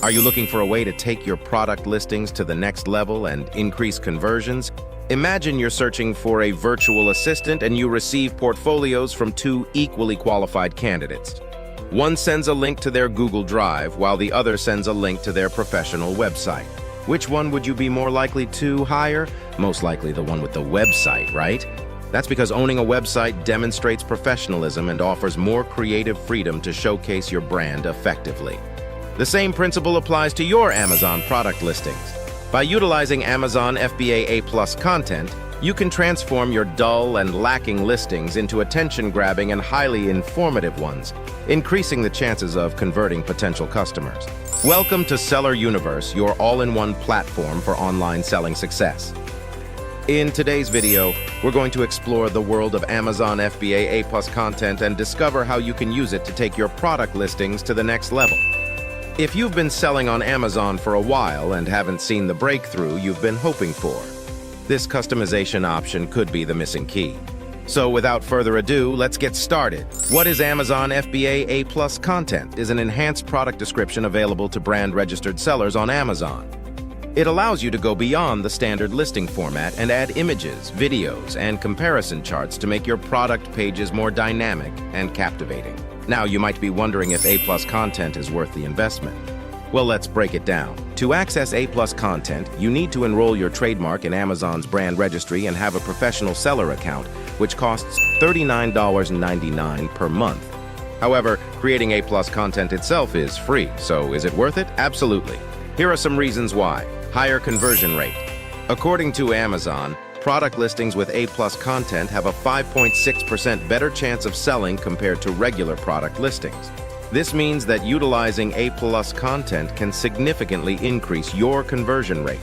Are you looking for a way to take your product listings to the next level and increase conversions? Imagine you're searching for a virtual assistant and you receive portfolios from two equally qualified candidates. One sends a link to their Google Drive, while the other sends a link to their professional website. Which one would you be more likely to hire? Most likely the one with the website, right? That's because owning a website demonstrates professionalism and offers more creative freedom to showcase your brand effectively. The same principle applies to your Amazon product listings. By utilizing Amazon FBA A+ content, you can transform your dull and lacking listings into attention-grabbing and highly informative ones, increasing the chances of converting potential customers. Welcome to Seller Universe, your all-in-one platform for online selling success. In today's video, we're going to explore the world of Amazon FBA A+ content and discover how you can use it to take your product listings to the next level. If you've been selling on Amazon for a while and haven't seen the breakthrough you've been hoping for, this customization option could be the missing key. So without further ado, let's get started. What is Amazon FBA A+ content? Is an enhanced product description available to brand-registered sellers on Amazon. It allows you to go beyond the standard listing format and add images, videos, and comparison charts to make your product pages more dynamic and captivating. Now, you might be wondering if A+ content is worth the investment. Well, let's break it down. To access A+ content, you need to enroll your trademark in Amazon's brand registry and have a professional seller account, which costs $39.99 per month. However, creating A+ content itself is free, so is it worth it? Absolutely. Here are some reasons why. Higher conversion rate. According to Amazon, product listings with A+ content have a 5.6% better chance of selling compared to regular product listings. This means that utilizing A+ content can significantly increase your conversion rate.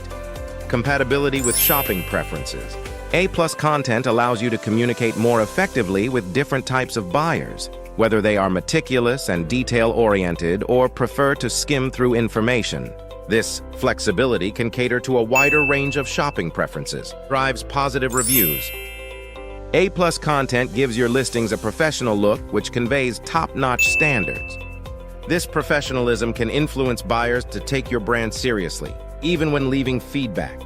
Compatibility with shopping preferences. A+ content allows you to communicate more effectively with different types of buyers, whether they are meticulous and detail-oriented or prefer to skim through information. This flexibility can cater to a wider range of shopping preferences, drives positive reviews. A+ content gives your listings a professional look, which conveys top-notch standards. This professionalism can influence buyers to take your brand seriously, even when leaving feedback.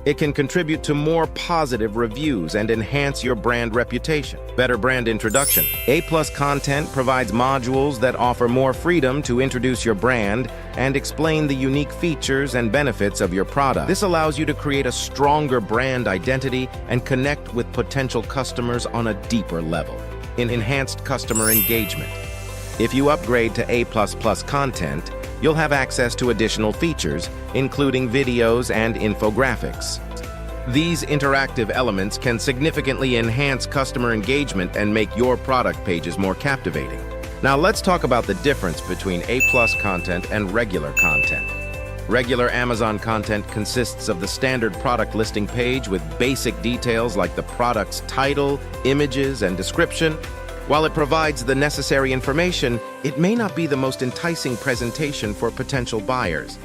It can contribute to more positive reviews and enhance your brand reputation. Better brand introduction. A+ content provides modules that offer more freedom to introduce your brand and explain the unique features and benefits of your product. This allows you to create a stronger brand identity and connect with potential customers on a deeper level. Enhanced customer engagement. If you upgrade to A++ content, you'll have access to additional features, including videos and infographics. These interactive elements can significantly enhance customer engagement and make your product pages more captivating. Now let's talk about the difference between A+ content and regular content. Regular Amazon content consists of the standard product listing page with basic details like the product's title, images, and description. While it provides the necessary information, it may not be the most enticing presentation for potential buyers.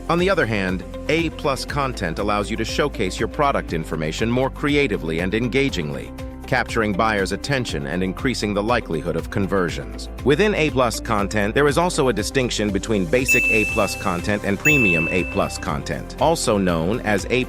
On the other hand, A+ content allows you to showcase your product information more creatively and engagingly, capturing buyers' attention and increasing the likelihood of conversions. Within A+ content, there is also a distinction between basic A+ content and premium A+ content, also known as A++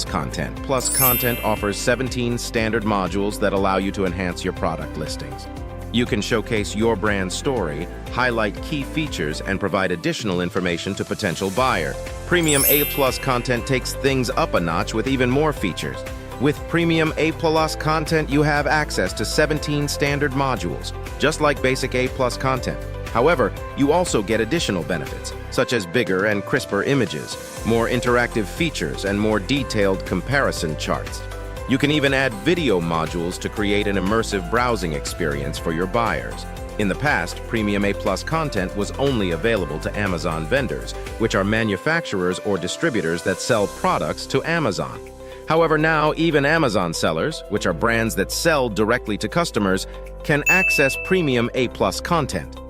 content. Plus content offers 17 standard modules that allow you to enhance your product listings. You can showcase your brand story, highlight key features, and provide additional information to potential buyers. Premium A+ content takes things up a notch with even more features. With Premium A+ content, you have access to 17 standard modules, just like basic A+ content. However, you also get additional benefits, such as bigger and crisper images, more interactive features, and more detailed comparison charts. You can even add video modules to create an immersive browsing experience for your buyers. In the past, Premium A+ content was only available to Amazon vendors, which are manufacturers or distributors that sell products to Amazon. However, now even Amazon sellers, which are brands that sell directly to customers, can access Premium A+ content.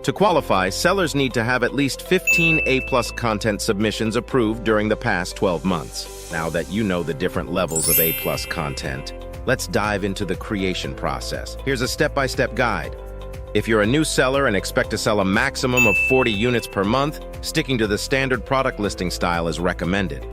To qualify, sellers need to have at least 15 A+ content submissions approved during the past 12 months. Now that you know the different levels of A+ content, let's dive into the creation process. Here's a step-by-step guide. If you're a new seller and expect to sell a maximum of 40 units per month, sticking to the standard product listing style is recommended.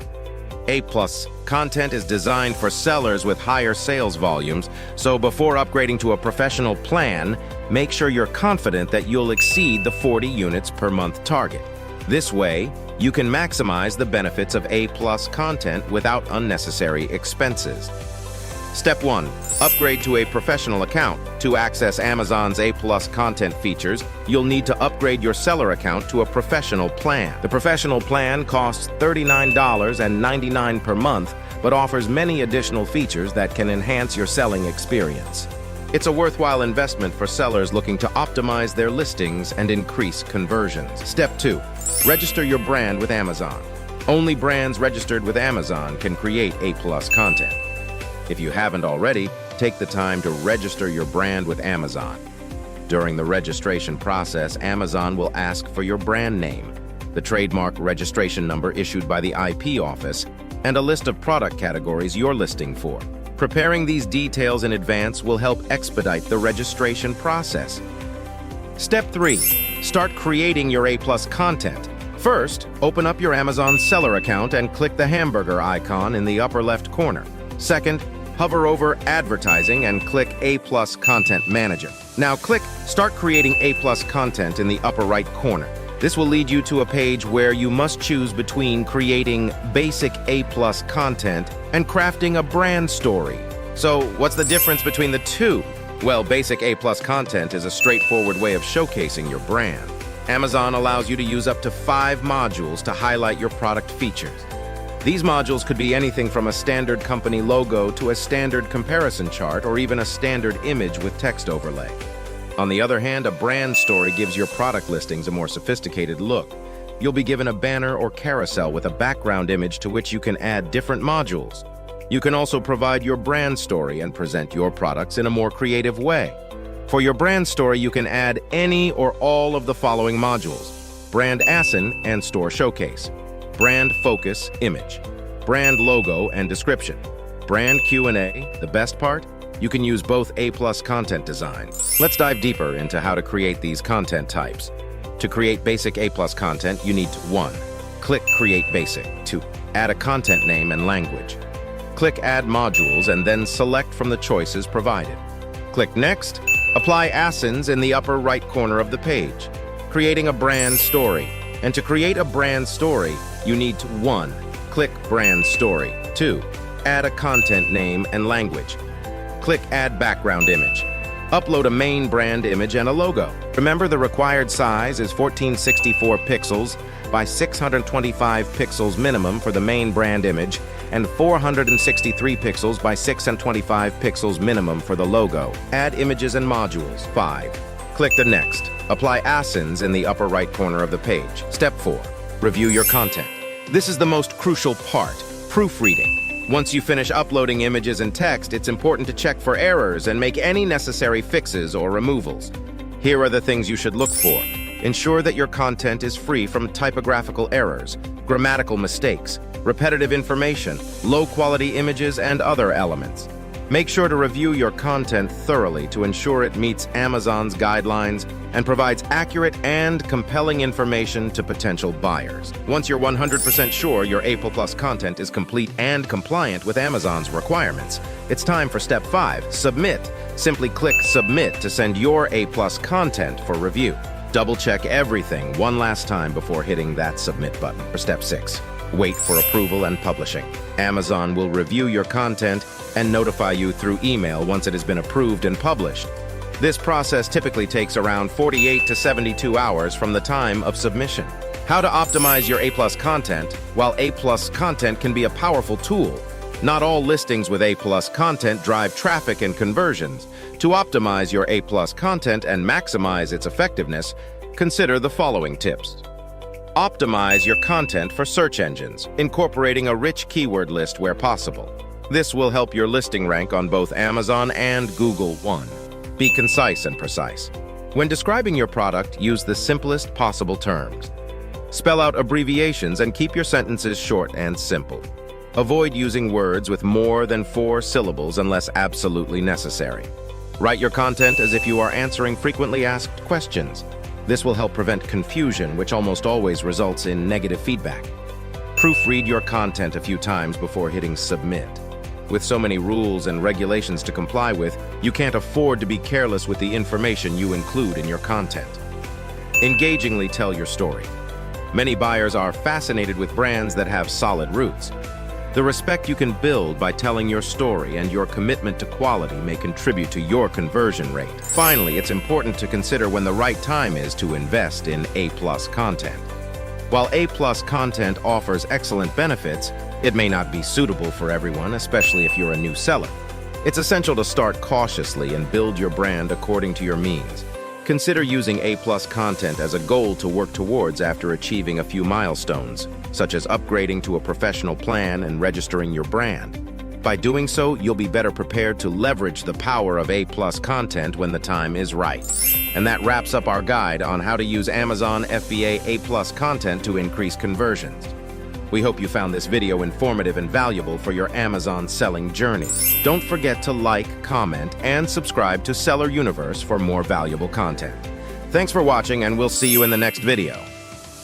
A-plus content is designed for sellers with higher sales volumes, so before upgrading to a professional plan, make sure you're confident that you'll exceed the 40 units per month target. This way, you can maximize the benefits of A-plus content without unnecessary expenses. Step 1. Upgrade to a professional account. To access Amazon's A-plus content features, you'll need to upgrade your seller account to a professional plan. The professional plan costs $39.99 per month, but offers many additional features that can enhance your selling experience. It's a worthwhile investment for sellers looking to optimize their listings and increase conversions. Step 2. Register your brand with Amazon. Only brands registered with Amazon can create A-plus content. If you haven't already, take the time to register your brand with Amazon. During the registration process, Amazon will ask for your brand name, the trademark registration number issued by the IP office, and a list of product categories you're listing for. Preparing these details in advance will help expedite the registration process. Step 3. Start creating your A-plus content. First, open up your Amazon seller account and click the hamburger icon in the upper left corner. Second, hover over Advertising and click A-plus Content Manager. Now click Start Creating A-plus Content in the upper right corner. This will lead you to a page where you must choose between creating basic A-plus content and crafting a brand story. So, what's the difference between the two? Well, basic A-plus content is a straightforward way of showcasing your brand. Amazon allows you to use up to 5 modules to highlight your product features. These modules could be anything from a standard company logo to a standard comparison chart or even a standard image with text overlay. On the other hand, a brand story gives your product listings a more sophisticated look. You'll be given a banner or carousel with a background image to which you can add different modules. You can also provide your brand story and present your products in a more creative way. For your brand story, you can add any or all of the following modules: Brand ASIN and Store Showcase, Brand Focus Image, Brand Logo and Description, Brand Q&A. The best part? You can use both A-plus content design. Let's dive deeper into how to create these content types. To create basic A-plus content, you need to 1. Click Create Basic. 2. Add a content name and language. Click Add Modules and then select from the choices provided. Click Next. Apply ASINs in the upper right corner of the page. Creating a brand story. And to create a brand story, you need to 1. Click Brand Story. 2. Add a content name and language. Click Add Background Image. Upload a main brand image and a logo. Remember, the required size is 1464 pixels by 625 pixels minimum for the main brand image and 463 pixels by 625 pixels minimum for the logo. Add images and modules. 5. Click the Next. Apply ASINs in the upper right corner of the page. Step 4. Review your content. This is the most crucial part: proofreading. Once you finish uploading images and text, it's important to check for errors and make any necessary fixes or removals. Here are the things you should look for. Ensure that your content is free from typographical errors, grammatical mistakes, repetitive information, low-quality images, and other elements. Make sure to review your content thoroughly to ensure it meets Amazon's guidelines and provides accurate and compelling information to potential buyers. Once you're 100% sure your A++ content is complete and compliant with Amazon's requirements, it's time for Step 5, Submit. Simply click Submit to send your A+ content for review. Double-check everything one last time before hitting that Submit button. For Step 6, wait for approval and publishing. Amazon will review your content and notify you through email once it has been approved and published. This process typically takes around 48 to 72 hours from the time of submission. How to optimize your A+ content? While A+ content can be a powerful tool, not all listings with A+ content drive traffic and conversions. To optimize your A+ content and maximize its effectiveness, consider the following tips. Optimize your content for search engines, incorporating a rich keyword list where possible. This will help your listing rank on both Amazon and Google. 1. Be concise and precise. When describing your product, use the simplest possible terms. Spell out abbreviations and keep your sentences short and simple. Avoid using words with more than 4 syllables unless absolutely necessary. Write your content as if you are answering frequently asked questions. This will help prevent confusion, which almost always results in negative feedback. Proofread your content a few times before hitting submit. With so many rules and regulations to comply with, you can't afford to be careless with the information you include in your content. Engagingly tell your story. Many buyers are fascinated with brands that have solid roots. The respect you can build by telling your story and your commitment to quality may contribute to your conversion rate. Finally, it's important to consider when the right time is to invest in A+ content. While A+ content offers excellent benefits, it may not be suitable for everyone, especially if you're a new seller. It's essential to start cautiously and build your brand according to your means. Consider using A+ content as a goal to work towards after achieving a few milestones, such as upgrading to a professional plan and registering your brand. By doing so, you'll be better prepared to leverage the power of A+ content when the time is right. And that wraps up our guide on how to use Amazon FBA A+ content to increase conversions. We hope you found this video informative and valuable for your Amazon selling journey. Don't forget to like, comment, and subscribe to Seller Universe for more valuable content. Thanks for watching, and we'll see you in the next video.